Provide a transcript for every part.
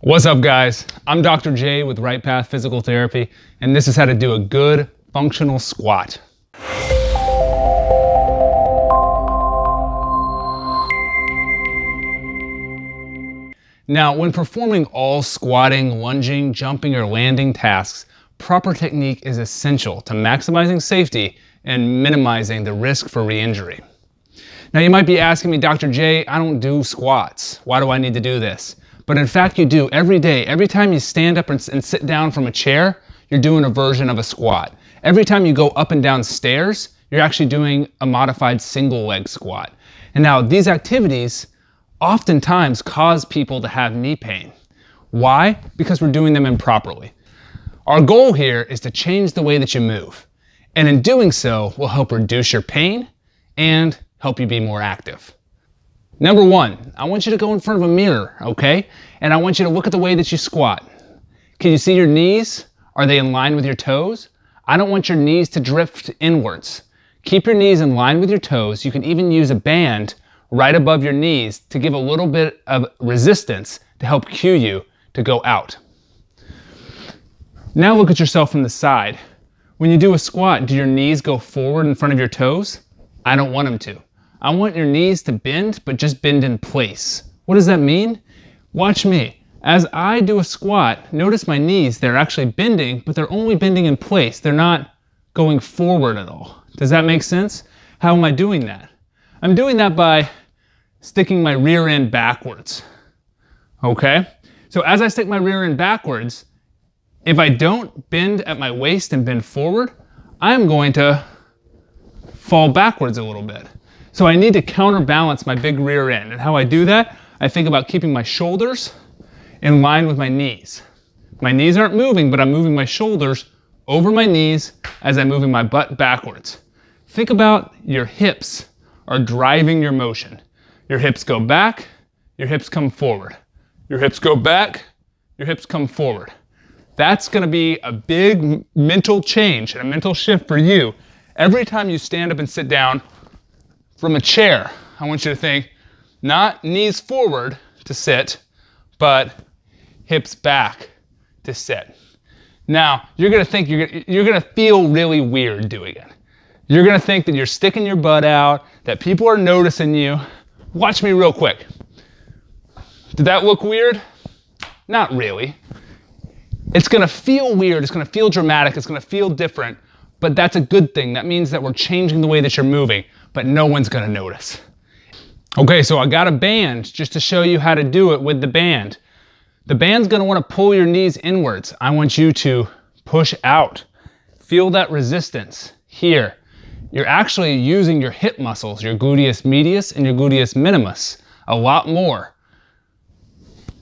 What's up, guys? I'm Dr. J with Right Path Physical Therapy, and this is how to do a good functional squat. Now, when performing all squatting, lunging, jumping, or landing tasks, proper technique is essential to maximizing safety and minimizing the risk for re-injury. Now, you might be asking me, Dr. J, I don't do squats. Why do I need to do this? But in fact, you do every day. Every time you stand up and sit down from a chair, you're doing a version of a squat. Every time you go up and down stairs, you're actually doing a modified single leg squat. And now these activities oftentimes cause people to have knee pain. Why? Because we're doing them improperly. Our goal here is to change the way that you move. And in doing so, we'll help reduce your pain and help you be more active. Number one, I want you to go in front of a mirror, okay? And I want you to look at the way that you squat. Can you see your knees? Are they in line with your toes? I don't want your knees to drift inwards. Keep your knees in line with your toes. You can even use a band right above your knees to give a little bit of resistance to help cue you to go out. Now look at yourself from the side. When you do a squat, do your knees go forward in front of your toes? I don't want them to. I want your knees to bend, but just bend in place. What does that mean? Watch me. As I do a squat, notice my knees, they're actually bending, but they're only bending in place. They're not going forward at all. Does that make sense? How am I doing that? I'm doing that by sticking my rear end backwards. Okay? So as I stick my rear end backwards, if I don't bend at my waist and bend forward, I'm going to fall backwards a little bit. So I need to counterbalance my big rear end. And how I do that, I think about keeping my shoulders in line with my knees. My knees aren't moving, but I'm moving my shoulders over my knees as I'm moving my butt backwards. Think about your hips are driving your motion. Your hips go back, your hips come forward. Your hips go back, your hips come forward. That's gonna be a big mental change and a mental shift for you. Every time you stand up and sit down from a chair, I want you to think, not knees forward to sit, but hips back to sit. Now, you're gonna think, you're gonna feel really weird doing it. You're gonna think that you're sticking your butt out, that people are noticing you. Watch me real quick. Did that look weird? Not really. It's gonna feel weird, it's gonna feel dramatic, it's gonna feel different, but that's a good thing. That means that we're changing the way that you're moving, but no one's gonna notice. Okay, so I got a band just to show you how to do it with the band. The band's gonna wanna pull your knees inwards. I want you to push out. Feel that resistance here. You're actually using your hip muscles, your gluteus medius and your gluteus minimus, a lot more.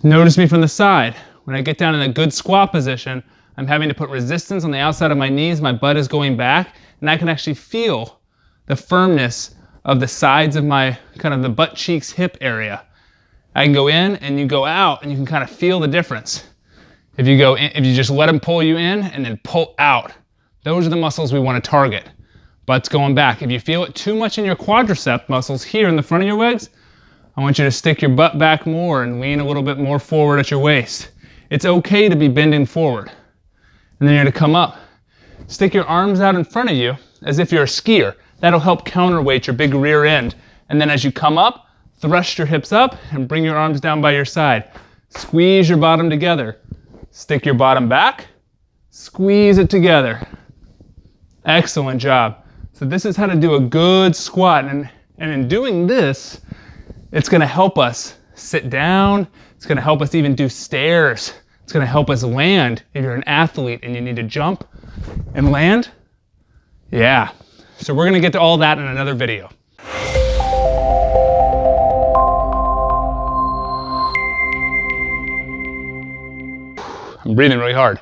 Notice me from the side. When I get down in a good squat position, I'm having to put resistance on the outside of my knees, my butt is going back, and I can actually feel the firmness of the sides of my, kind of the butt cheeks hip area. I can go in and you go out and you can kind of feel the difference. If you go in, if you just let them pull you in and then pull out, those are the muscles we want to target. Butt's going back. If you feel it too much in your quadricep muscles here in the front of your legs, I want you to stick your butt back more and lean a little bit more forward at your waist. It's okay to be bending forward. And then you're gonna come up. Stick your arms out in front of you as if you're a skier. That'll help counterweight your big rear end. And then as you come up, thrust your hips up and bring your arms down by your side. Squeeze your bottom together. Stick your bottom back, squeeze it together. Excellent job. So this is how to do a good squat. And in doing this, it's gonna help us sit down. It's gonna help us even do stairs. It's gonna help us land if you're an athlete and you need to jump and land. Yeah. So we're gonna get to all that in another video. I'm breathing really hard.